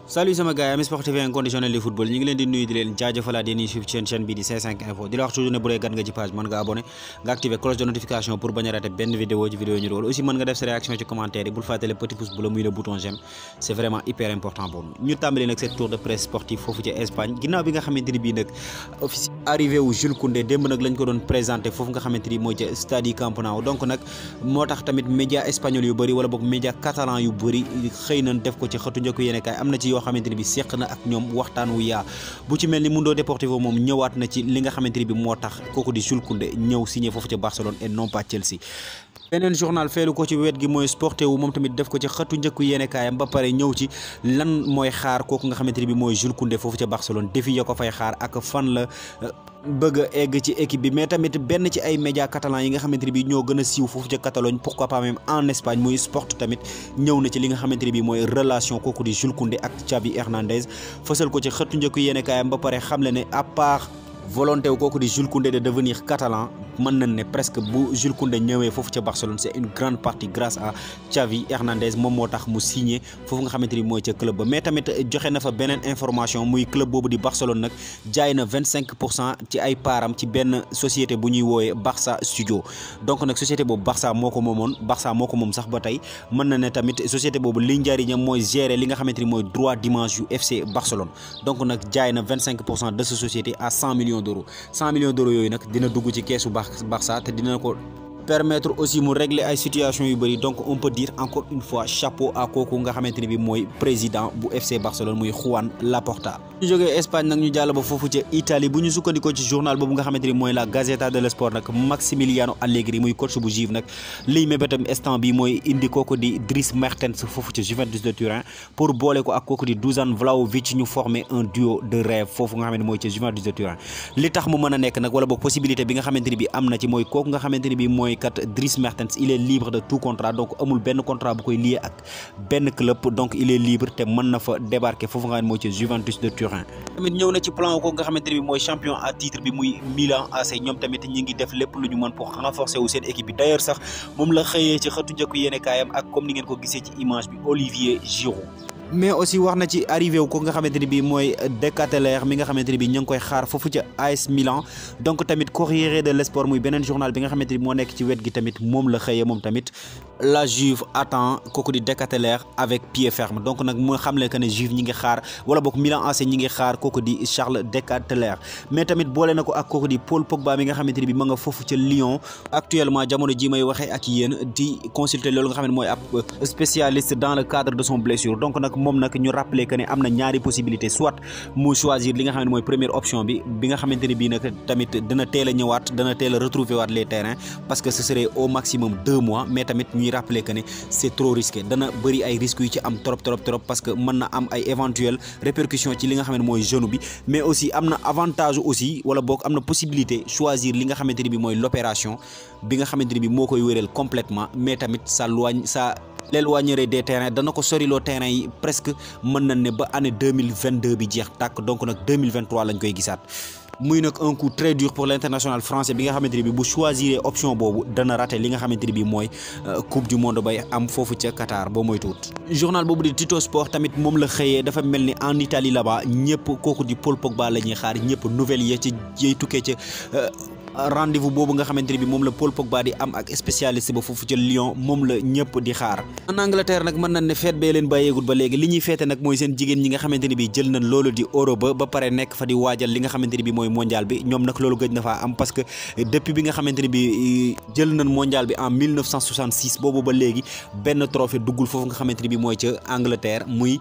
Salut sama gars yi amis sportif inconditionnel du football ñu ngi leen di nuyu di leen jaajëfalaat yéen ñi suivre ci chaîne bi di C5 Info di la wax toujours ne bu dee gan nga ci page mën nga abonné nga activer cloche de notification pour bañ a rater benn vidéo ci vidéo ñu dool aussi mën nga def sa réaction ci commentaire yi bul fàtte le petit pouce bleu muy le bouton j'aime c'est vraiment hyper important pour nous ñu tàmbali nag cette tour de presse sportif foofu ci Espagne ginnaaw bi nga xamante ni bii nag officiel arrivé wu Jules Koundé démb nag lañ ko doon présenté foofu nga xamante ni mooy ca stade Camp Nou donc nag moo tax tamit média espagnol yu bëri wala boog média catalan yu bëri xëy nañ def ko ci xëtu njëkk yéene kaay am na ci yoo xamante ni bi na ak ñoom waxtaan wu yaa bu ci mel ni Mundo Deportivo moom ñëwaat na ci li nga xamante ni bi moo tax kooku di Jules Koundé ñëw signé foofu ca Barcelone et non pas Chelsea. beneen journal feelu ko ci wet gi mooy Sporté wu moom tamit def ko ci xëtu njëkku yéene kaayam ba pare ñëw ci lan mooy xaar kooku nga xamante ni bi mooy Jules Koundé foofu ca Barcelone défi ya ko fay xaar ak fan la bëgg a egg ci équipe bi mais tamit benn ci ay médias catalans yi nga xamante ni bi ñoo gën a siiw foofu ca Catalogne pourquoi pas même en Espagne muy Sport tamit ñëw na ci li nga xamante ni bi mooy relation kooku di Jules Koundé ak Xavi Hernandez fësal ko ci xëtu njëkku yéene kaayam ba pare xamle ne à part volonté wu kooku di Jules Koundé de devenir catalan mën nañ ne presque bu Jules Koundé ñëwee foofu ca Barcelone c'est une grande partie grâce à Xavi Hernandez moom moo tax mu signé foofu nga xamante ni mooy ca club ba mais tamit joxe na fa beneen information muy club boobu di Barcelone nag jaay na 25% ci ay paaram ci benn société bu ñuy woowee Barça Studio donc nag société boobu Barça moo ko moomoon Barça moo ko moom sax ba tey mën na ne tamit société boobu li njariñam mooy gérer li nga xamante ni mooy droit d'image yu FC Barcelone donc nag jaay na 25% de cette société à 100 millions d'euros 100 millions d'euros yooyu nag dina dugg ci keesu Barça te dina ko permettre aussi mu régler ay situation yu bëri donc on peut dire encore une fois chapeau à kooku nga xamante ni bi mooy président bu FC Barcelone muy Joan Laporta. ñu jógee Espagne nag ñu jàll ba foofu ca Italie bu ñu sukkandikoo ci journal boobu nga xamante ni mooy la Gazzetta dello Sport nag Maximiliano Allegri muy coach bu Juve nag liy mébétam instant bi mooy indi kooku di Dries Mertens foofu ca Juventus de Turin pour boole ko ak kooku di Dusan Vlahovic ñu former un duo de rêve foofu nga xamante ni mooy ca Juventus de Turin li tax mu mën a nekk nag wala boog possibilité bi nga xamante ni bi am na ci mooy kooku nga xamante ni bi mooy kat Dries Mertens il est libre de tout contrat donc amul benn contrat bu koy lié ak benn club donc il est libre te mën na fa débarquer foofu nga xam ne mooy ci Juventus de Turin. tamit ñëw na ci plan ko nga xamante ne bi mooy champion à titre bi muy Milan AC ñoom tamit ñi ngi def lépp lu ñu mën pour renforcer wu seen équipe bi d'ailleurs sax moom la xëyee ci xëtu njëkk yéene kaayam ak comme ni ngeen ko gisee ci image bi Olivier Giroud. mais aussi wax na ci arrivé wu ko nga xamante ni bi mooy De Ketelaere mi nga xamante ni bi ñu ngi koy xaar foofu ca AS Milan donc tamit Corriere dello Sport muy beneen journal bi nga xamante ni moo nekk ci wet gi tamit moom la xëyee moom tamit la Juve attend kooku di De Ketelaere avec pied ferme donc nag mu xamle que ne Juve ñi ngi xaar wala boog Milan AC ñi ngi xaar kooku di Charles De Ketelaere mais tamit boole na ko ak kooku di Paul Pogba mi nga xamante ni bi ma nga foofu ca Lyon actuellement jamono ji may waxee ak yéen di consulter loolu nga xam ne mooy ab spécialiste dans le cadre de son blessure donc nag moom nag ñu rappelé que ne am na ñaari possibilité soit mu choisir li nga xam ne mooy première option bi nga xamante ne bii nag tamit dana teel a ñëwaat dana teel a retrouver waat les terrains parce que ce serait au maximum 2 mois mais tamit ñuy rappelé que ne c'est trop risqué dana bëri ay risques yu ci am trop parce que mën na am ay éventuelles répercussions ci li nga xam ne mooy genou bi mais aussi am na avantage aussi wala boog am na possibilité choisir li nga xamante ne bi mooy l'opération bi nga xamante ne bi moo koy wéral complètement mais tamit l'éloignerait des terrains dana ko soriloo terrain yi presque mën nañ ne ba année 2022 bi jeex tàkk donc nag 2023 lañ koy gisaat muy nag un coup très dur pour l'international français bi nga xamante ne bi bu choisir option boobu dana raté li nga xamante ne bi mooy coupe du monde bay am foofu ca Qatar boo mooy tuut journal boobu di Tutto Sport tamit moom la xëyee dafa mel ni en Italie là-bas ñëpp kooku di Paul Pogba la ñuy xaar ñëpp nouvelle ya ci yey tukkee ca rendez-vous boobu nga xamante ne bi moom la Paul Pogba di am ak spécialiste ba foofu ca Lyon moom la ñëpp di xaar en Angleterre nag mën nañ ne feet bee leen bàyyeegul ba léegi li ñuy feete nag mooy seen jigéen ñi nga xamante ne bi jël nañ loolu di Euro ba pare nekk fa di waajal li nga xamante ne bi mooy mondial bi ñoom nag loolu gëj na faa am parce que depuis bi nga xamante ne bi jël nañ mondial bi en 1966 boobu ba léegi benn trophée duggul foofu nga xamante ne bi mooy ca Angleterre muy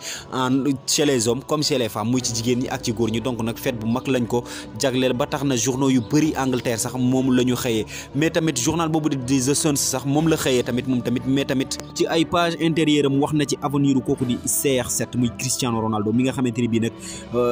chez les hommes comme chez les femmes muy ci jigéen ñi ak ci góor ñi donc nag feet bu mag lañ ko jagleel ba tax na journaux yu bëri Angleterre sax moom la ñu xëyee mais tamit journal boobu di The Sun sax moom la xëyee tamit moom tamit mais tamit ci ay page intérieure am wax na ci avenir kooku di CR7 muy Cristiano Ronaldo mi nga xamante ni bii nag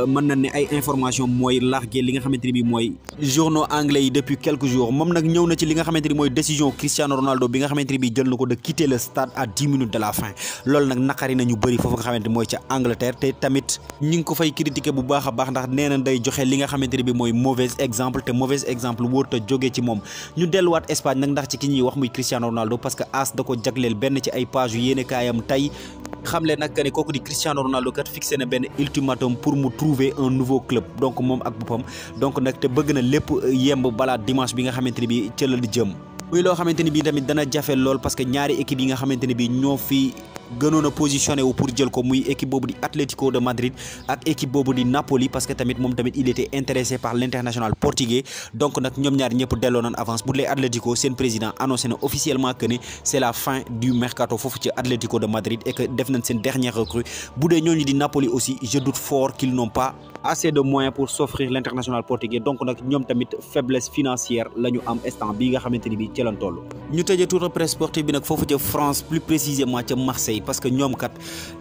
mën na ne ay information mooy largué li nga xamante ni bii mooy journaux anglais yi depuis quelques jours moom nag ñëw na ci li nga xamante ni mooy décision Cristiano Ronaldo bi nga xamante ni bii jël na ko de quitter le stade à 10 minutes de la fin loolu nag naqari na ñu bëri foofu nga xamante ni mooy ca Angleterre te tamit ñi ngi ko fay critiquer bu baax a baax ndax nee na day joxe li nga xamante ni bii mooy mauvais exemple te mauvais exemple wërta jóge ci moom. ñu delluwaat Espagne nag ndax ci ki ñuy wax muy Cristiano Ronaldo parce que AS da ko jagleel benn ci ay page yu yéene kaayam tey xamle nag ne kooku di Cristiano Ronaldo kat fixé na benn ultimatum pour mu trouver un nouveau club donc moom ak boppam donc nag te bëgg na lépp yemb balaa dimanche bi nga xamante ni bi ca la di jëm. muy loo xamante ni bii tamit dana jafe lool parce que ñaari équipe yi nga xamante ne bii ñoo fi gënoon a positionné wu pour jël ko muy équipe boobu di Atlético de Madrid ak équipe boobu di Napoli parce que tamit moom tamit il était intéressé par l'international portugais donc nag ñoom ñaar ñëpp delloo nañ avance bu dee Atlético seen président annoncé na officiellement que ne c'est la fin du mercato foofu ci Atlético de Madrid et que def nañ seen dernière recrue bu dee ñooñu di Napoli aussi je doute fort qu'ils n'ont pas assez de moyens pour s'offrir l'international portugais donc nag ñoom tamit faiblesse financière la ñu am instant bii nga xamante ni bii ci lañ toll. ñu tëjee tour de presse sportive bi nag foofu ca France plus précisément ca Marseille parce que ñoom kat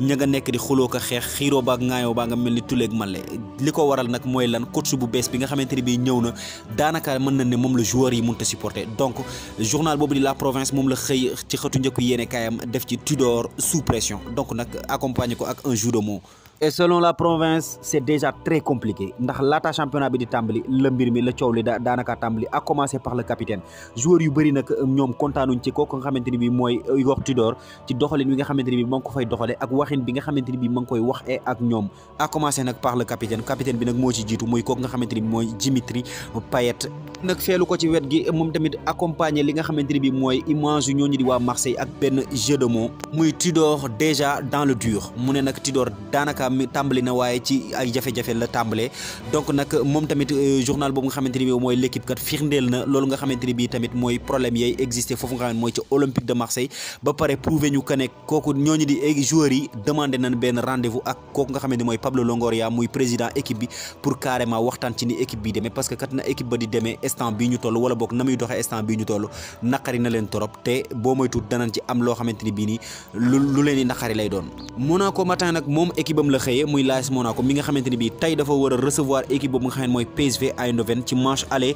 ña nga nekk di xuloo ko xeex xiiroo baak ŋaayoo baa nga mel ni tuleeg male li ko waral nag mooy lan coach bu bees bi nga xamante ni bii ñëw na daanaka mën na ne moom la joueur yi mënut a supporter donc journal boobu di La Province moom la xëy ci xëtu njëkku yéene kaayam def ci Tudor sous pression donc nag accompagné ko ak un jeu de mots. Et selon La Province c'est déjà très compliqué ndax laata championnat bi di tàmbali la mbir mi la coow li daanaka tàmbali à commencer par le capitaine joueur yu bëri nag ñoom kontaanuñ ci kooku nga xamante ni bi mooy Igor Tudor ci doxalin bi nga xamante ni bi ma ngi ko fay doxale ak waxin bi nga xamante ni bi ma ngi koy wax ak ñoom à commencer nag par le capitaine bi nag moo ci jiitu muy kooku nga xamante ni bi mooy Dimitri Payet nag feelu ko ci wet gi moom tamit accompagner li nga xamante ni bi mooy image yu ñooñu di waa Marseille ak benn jeu de mots muy Tudor déjà dans le dur mu ne nag Tudor daanaka mi tàmbali na waaye ci ay jafe-jafe la tàmbalee donc nag moom tamit journal boobu nga xamante ni bi mooy l'équipe kat firndeel na loolu nga xamante ni bi tamit mooy problème yay existé foofu nga xam ne mooy ci Olympique de Marseille ba pare prouver ñu que ne kooku ñooñu di joueurs yi demandé nañ benn rendez-vous ak kooku nga xamante ni mooy Pablo Longoria muy président équipe bi pour carrément waxtaan ci ni équipe bi demee parce que kat na équipe ba di demee instant bii ñu toll wala boog na muy doxee instant bii ñu toll naqari na leen trop te boo moytuut danañ ci am loo xamante ni bii nii lu leen di naqari lay doon. Monaco matin nag moom équipe am la xëyee muy l'AS Monaco mi nga xamante ni bii tey dafa war a recevoir équipe boobu nga xam ne mooy PSV Eindhoven ci manche aller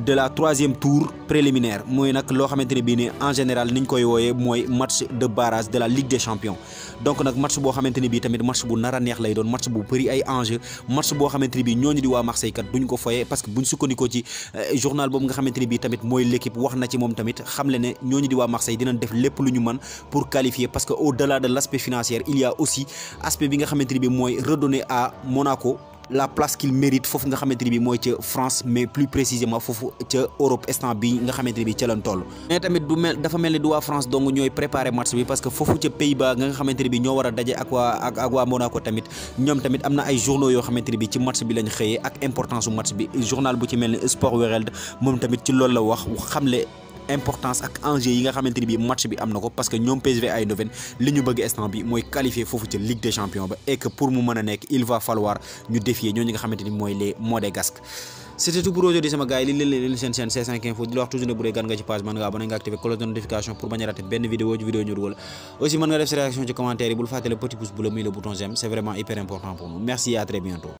de la 3e tour préliminaire mooy nag loo xamante ni bii nii en général niñ koy wooyee mooy match de barrage de la Ligue des Champions donc nag match boo xamante ni bii tamit match bu nar a neex lay doon match bu bëri ay enjeu match boo xamante ni bii ñooñu di waa Marseille kat duñ ko foyee parce que buñ sukkandikoo ci journal boobu nga xamante ni bii tamit mooy l'équipe wax na ci moom tamit xam le ne ñooñu di waa Marseille dinañ def lépp lu ñu mën pour qualifier parce que au-delà de l'aspect financier il y a aussi aspect bi nga xamante ni bii mooy redonner à Monaco la place qu'il mérite foofu nga xamante ni bi mooy ca France mais plus précisément foofu ca Europe instant bi nga xamante ni bi ca lañ toll mais tamit dafa mel ni du waa France donc ñooy préparer match bi parce que foofu ca Pays-Bas nga xamante ni bi ñoo war a daje ak waa Monaco tamit ñoom tamit am na ay journaux yoo xamante ni bi ci match bi lañ xëyee ak importance su match bi journal bu ci mel ni Sportwereld moom tamit ci loolu la wax xamle importance ak enjeu yi nga xamante ni bii match bi am na ko parce que ñoom PSV Eindhoven li ñu bëgg instant bi mooy qualifier foofu ci Ligue des Champions ba et que pour mu mën a nekk il va falloir ñu défier ñooñu nga xamante ni mooy les Monégasques. C'était tout pour aujourd'hui sama gars yi li leen seen chaîne C5 Info di la wax toujours ne bu dee gan nga ci page man nga abonné nga activer cloche de notification pour bañ a rater benn vidéo ñu dugal aussi mën nga def sa réaction ci commentaire yi bul fàtte le petit pouce bleu muy le bouton j'aime c'est vraiment hyper important pour nous merci et à très bientôt.